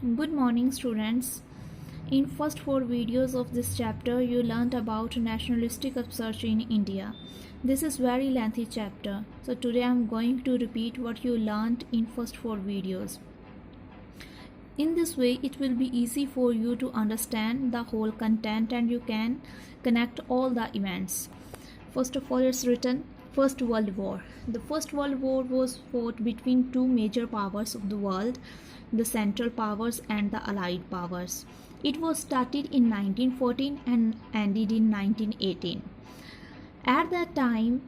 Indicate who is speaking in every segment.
Speaker 1: Good morning, students. In first four videos of this chapter, you learned about nationalistic upsurge in India. This is very lengthy chapter, so today I am going to repeat what you learned in first four videos. In this way, it will be easy for you to understand the whole content and you can connect all the events. First of all, it's written First World War. The First World War was fought between two major powers of the world, the Central Powers and the Allied Powers. It was started in 1914 and ended in 1918. At that time,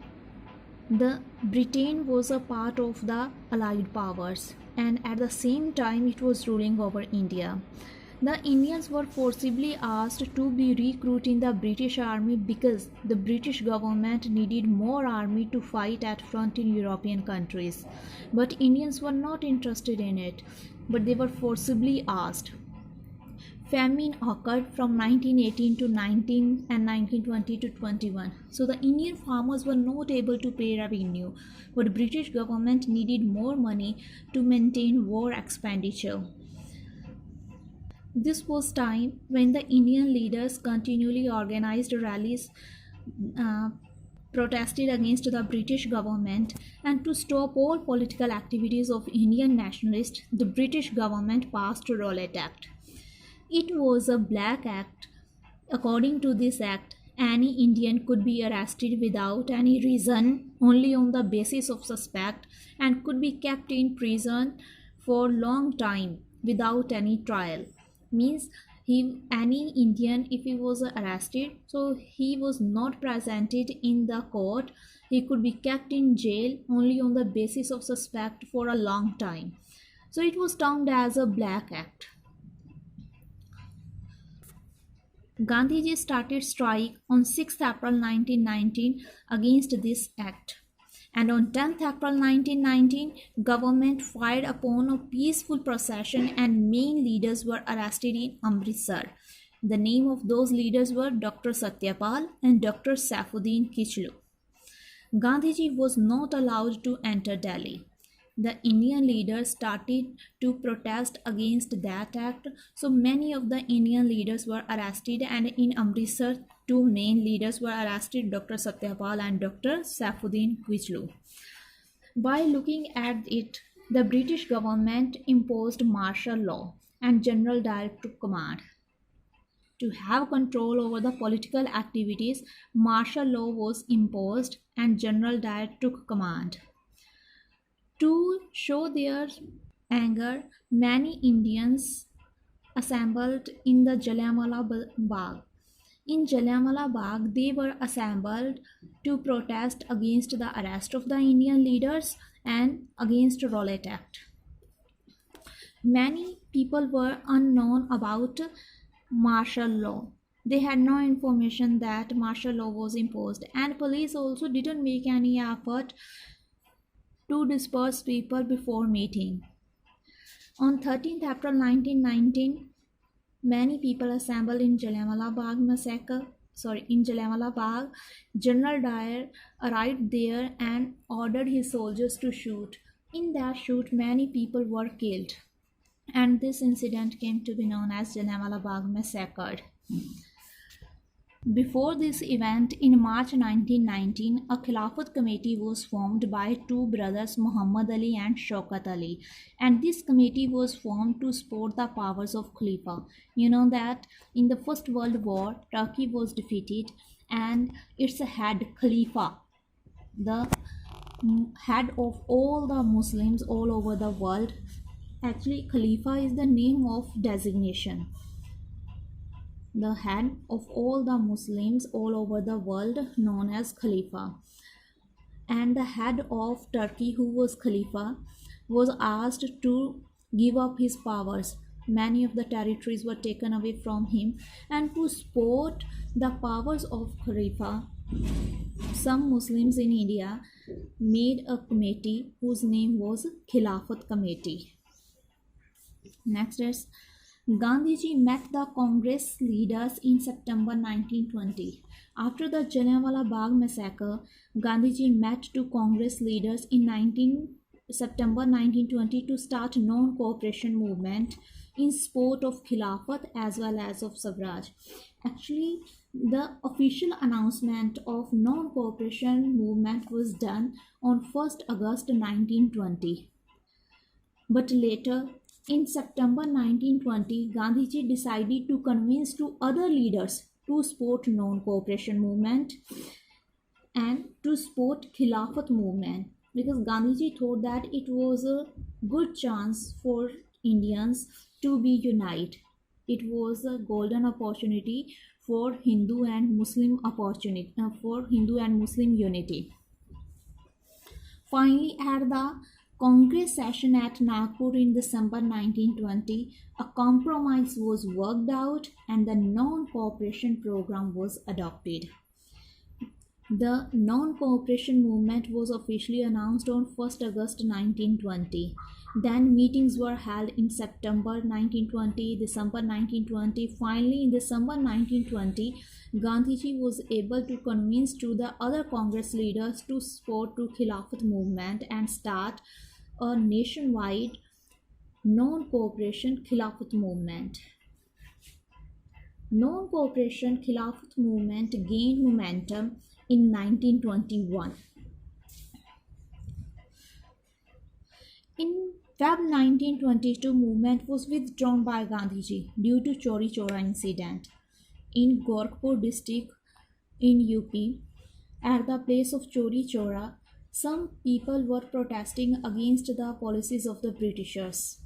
Speaker 1: the Britain was a part of the Allied Powers, and at the same time it was ruling over India. The Indians were forcibly asked to be recruited in the British army because the British government needed more army to fight at front in European countries. But Indians were not interested in it, but they were forcibly asked. Famine occurred from 1918 to 19 and 1920 to 21. So the Indian farmers were not able to pay revenue, but British government needed more money to maintain war expenditure. This was time when the Indian leaders continually organized rallies, protested against the British government, and to stop all political activities of Indian nationalists, the British government passed Rowlatt Act. It was a black act. According to this act, any Indian could be arrested without any reason, only on the basis of suspect, and could be kept in prison for long time without any trial. Means any Indian, if he was arrested, so he was not presented in the court, he could be kept in jail only on the basis of suspect for a long time. So it was termed as a black act. Gandhiji started strike on 6th April 1919 against this act. And on 10th April 1919, government fired upon a peaceful procession and main leaders were arrested in Amritsar. The name of those leaders were Dr. Satyapal and Dr. Saifuddin Kichlu. Gandhiji was not allowed to enter Delhi. The Indian leaders started to protest against that act, so many of the Indian leaders were arrested, and in Amritsar, two main leaders were arrested, Dr. Satyapal and Dr. Saifuddin Kichlu. By looking at it, the British government imposed martial law and General Dyer took command. To have control over the political activities, martial law was imposed and General Dyer took command. To show their anger, many Indians assembled in the Jallianwala Bagh. In Jallianwala Bagh, they were assembled to protest against the arrest of the Indian leaders and against Rowlatt Act. Many people were unknown about martial law. They had no information that martial law was imposed, and police also didn't make any effort to disperse people before meeting. On 13th April 1919, many people assembled in Jallianwala Bagh massacre. In Jallianwala Bagh, General Dyer arrived there and ordered his soldiers to shoot. In that shoot, many people were killed, and this incident came to be known as Jallianwala Bagh massacre. Before this event, in March 1919, a Khilafat committee was formed by two brothers Muhammad Ali and Shaukat Ali, and this committee was formed to support the powers of Khalifa. You know that in the First World War, Turkey was defeated and its head Khalifa, the head of all the Muslims all over the world. Actually, Khalifa is the name of designation. The head of all the Muslims all over the world known as Khalifa. And the head of Turkey, who was Khalifa, was asked to give up his powers. Many of the territories were taken away from him, and to support the powers of Khalifa, some Muslims in India made a committee whose name was Khilafat Committee. Next is Gandhiji met the Congress leaders in September 1920. After the Jallianwala Bagh massacre, Gandhiji met two Congress leaders in September 1920 to start non-cooperation movement in support of Khilafat as well as of Swaraj. Actually, the official announcement of non-cooperation movement was done on 1st August 1920. But later, in September 1920, Gandhiji decided to convince two other leaders to support non-cooperation movement and to support Khilafat movement, because Gandhiji thought that it was a good chance for Indians to be united. It was a golden opportunity for Hindu and Muslim unity. Finally, at the Congress session at Nagpur in December 1920, a compromise was worked out and the non-cooperation program was adopted. The non-cooperation movement was officially announced on 1st August 1920. Then meetings were held in September 1920, December 1920. Finally, in December 1920, Gandhiji was able to convince to the other Congress leaders to support to Khilafat movement and start a nationwide non-cooperation Khilafat movement. Non-cooperation Khilafat movement gained momentum in 1921. In Feb 1922, movement was withdrawn by Gandhiji due to Chauri Chaura incident. In Gorakhpur district in UP, at the place of Chauri Chaura, some people were protesting against the policies of the Britishers.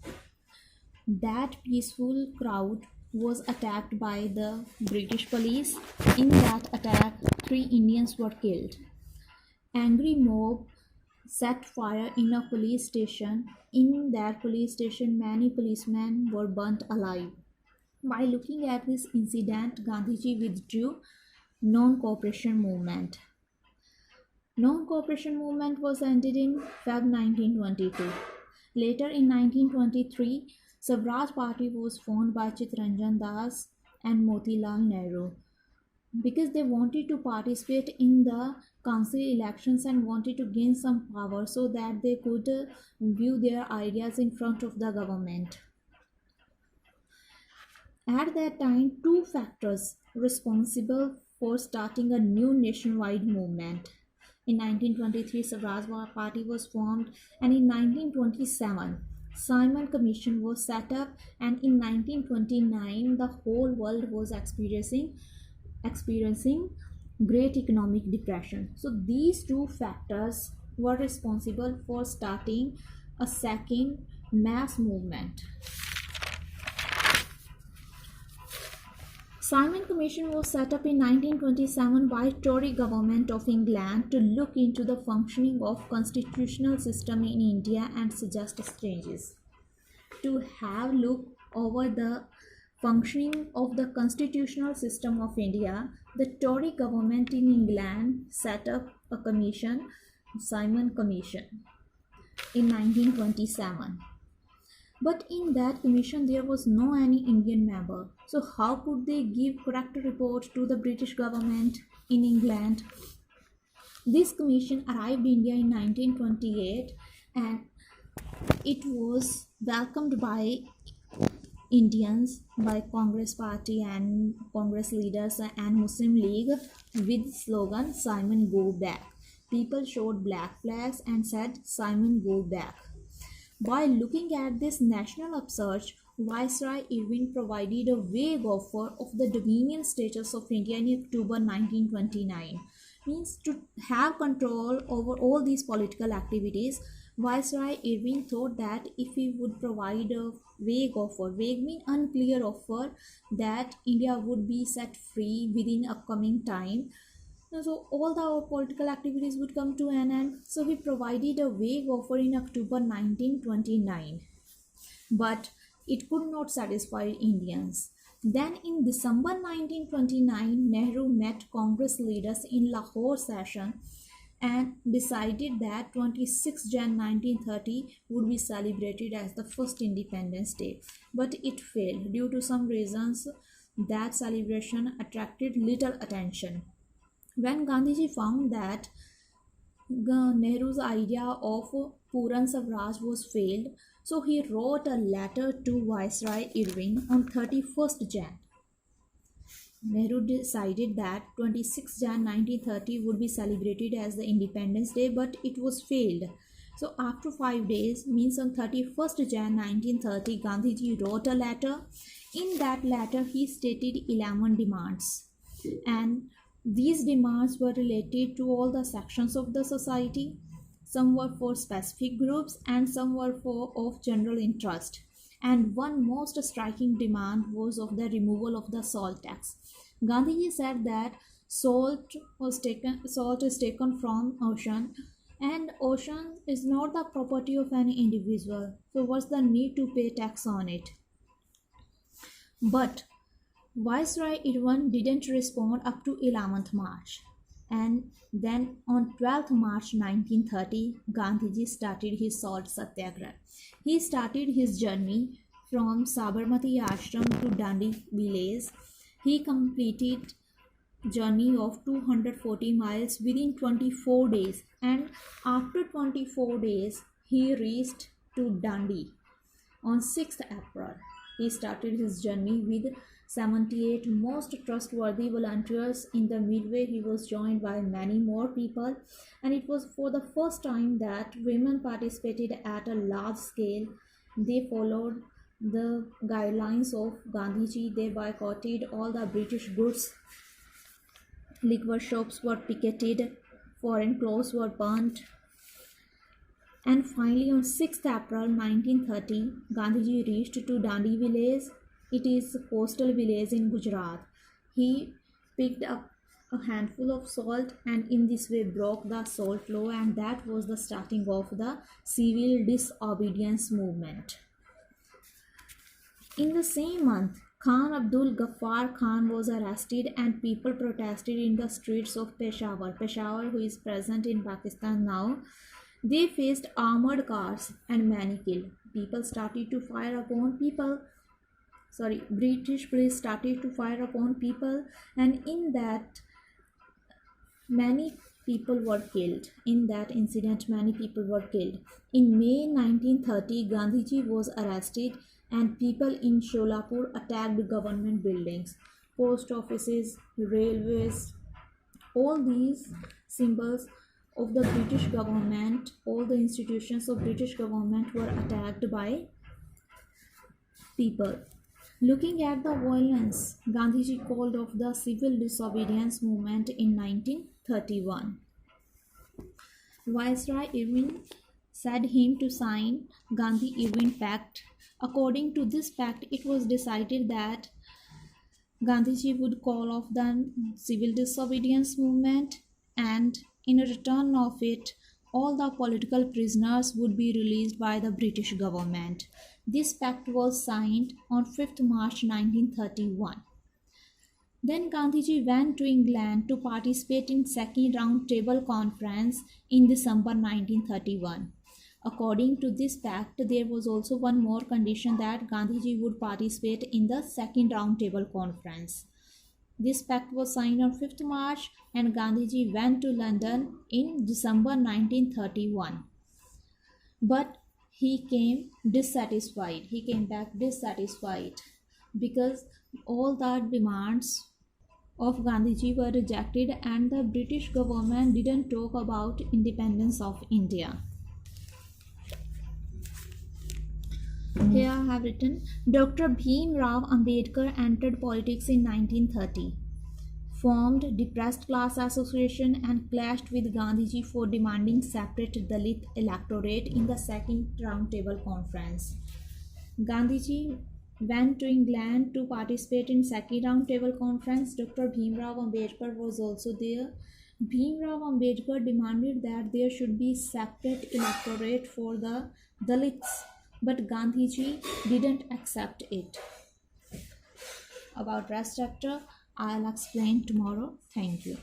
Speaker 1: That peaceful crowd was attacked by the British police. In that attack, 3 Indians were killed. Angry mob set fire in a police station. In that police station, many policemen were burnt alive. By looking at this incident, Gandhiji withdrew non-cooperation movement. Non-cooperation movement was ended in Feb 1922. Later in 1923, Swaraj Party was formed by Chittaranjan Das and Motilal Nehru because they wanted to participate in the council elections and wanted to gain some power so that they could view their ideas in front of the government. At that time, 2 factors responsible for starting a new nationwide movement. In 1923, Swaraj Party was formed, and in 1927, Simon Commission was set up, and in 1929, the whole world was experiencing great economic depression. So these 2 factors were responsible for starting a second mass movement. Simon Commission was set up in 1927 by Tory government of England to look into the functioning of constitutional system in India and suggest changes. To have look over the functioning of the constitutional system of India, the Tory government in England set up a commission, Simon Commission, in 1927. But in that commission there was no any Indian member. So how could they give correct report to the British government in England? This commission arrived in India in 1928 and it was welcomed by Indians, by Congress Party and Congress leaders and Muslim League with slogan Simon go back. People showed black flags and said Simon go back. By looking at this national upsurge, Viceroy Irving provided a vague offer of the dominion status of India in October 1929. Means to have control over all these political activities, Viceroy Irving thought that if he would provide a vague offer, vague means unclear offer, that India would be set free within upcoming time. So all the political activities would come to an end. So he provided a vague offer in October 1929. But it could not satisfy Indians. Then in December 1929, Nehru met Congress leaders in Lahore session and decided that 26 Jan 1930 would be celebrated as the first Independence Day. But it failed due to some reasons. That celebration attracted little attention. When Gandhiji found that Nehru's idea of Puran Swaraj was failed, so he wrote a letter to Viceroy Irving on 31st Jan. Nehru decided that 26 Jan 1930 would be celebrated as the Independence Day, but it was failed. So after 5 days, means on 31st Jan 1930, Gandhiji wrote a letter. In that letter, he stated 11 demands, and these demands were related to all the sections of the society. Some were for specific groups and some were for of general interest. And one most striking demand was of the removal of the salt tax. Gandhiji said that salt is taken from ocean, and ocean is not the property of any individual. So what's the need to pay tax on it? But Viceroy Irwin didn't respond up to 11th March. And then on 12th March 1930, Gandhiji started his salt satyagraha. He started his journey from Sabarmati Ashram to Dandi village. He completed journey of 240 miles within 24 days, and after 24 days he reached to Dandi on 6th April. He started his journey with 78 most trustworthy volunteers. In the midway, he was joined by many more people, and it was for the first time that women participated at a large scale. They followed the guidelines of Gandhiji. They boycotted all the British goods. Liquor shops were picketed, foreign clothes were burnt. And finally, on 6th April 1930, Gandhiji reached to Dandi village. It is a coastal village in Gujarat. He picked up a handful of salt and in this way broke the salt law, and that was the starting of the civil disobedience movement. In the same month, Khan Abdul Ghaffar Khan was arrested and people protested in the streets of Peshawar. Peshawar, who is present in Pakistan now, they faced armored cars and many killed. People started to fire upon people. British police started to fire upon people, and in that many people were killed. In that incident, many people were killed. In May 1930, Gandhiji was arrested and people in Sholapur attacked government buildings, post offices, railways. All these symbols of the British government, all the institutions of British government were attacked by people. Looking at the violence, Gandhiji called off the civil disobedience movement in 1931. Viceroy Irwin said him to sign Gandhi-Irwin Pact. According to this pact, it was decided that Gandhiji would call off the civil disobedience movement, and in return of it, all the political prisoners would be released by the British government. This pact was signed on 5th March 1931. Then Gandhiji went to England to participate in second round table conference in December 1931. According to this pact, there was also one more condition, that Gandhiji would participate in the second round table conference. This pact was signed on 5th March and Gandhiji went to London in December 1931. But he came dissatisfied. He came back dissatisfied because all the demands of Gandhiji were rejected and the British government didn't talk about independence of India. Here I have written, Dr. Bhim Rao Ambedkar entered politics in 1930, formed Depressed Class Association and clashed with Gandhiji for demanding separate Dalit electorate in the second round table conference. Gandhiji went to England to participate in second round table conference. Dr. Bhim Rao Ambedkar was also there. Bhim Rao Ambedkar demanded that there should be separate electorate for the Dalits, but Gandhiji didn't accept it. About rest chapter, I'll explain tomorrow. Thank you.